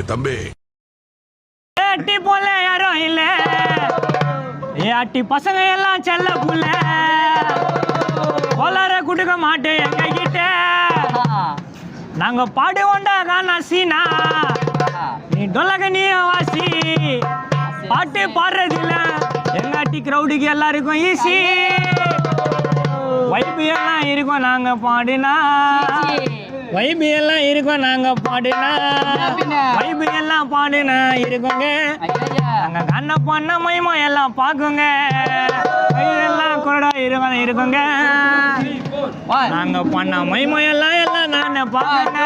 தம்பி அட்டி போல யாரும் இல்ல அட்டி பசங்க எல்லாம் செல்ல புள்ள கோளார குடுக்க மாட்டேன் எங்க கிட்ட நாங்க பாடுவோண்டா கானா சீனா நீ டொலக நீ வாசி பாட்டு பாடுறதில்ல எங்க அட்டி கிரௌடுக்கு எல்லாருக்கும் ஈஸி வைப்பு எல்லாம் இருக்கும் நாங்க பாடினா வைப்பு எல்லாம் இருக்கும் நாங்க பாடினா வைப்பு எல்லாம் பாடினா இருக்குங்க நாங்க கண்ண பண்ண மைமா எல்லாம் பாக்குங்க எல்லாம் குரடா இருக்குங்க நாங்க பண்ண மைமா எல்லாம் நானே பாக்குங்க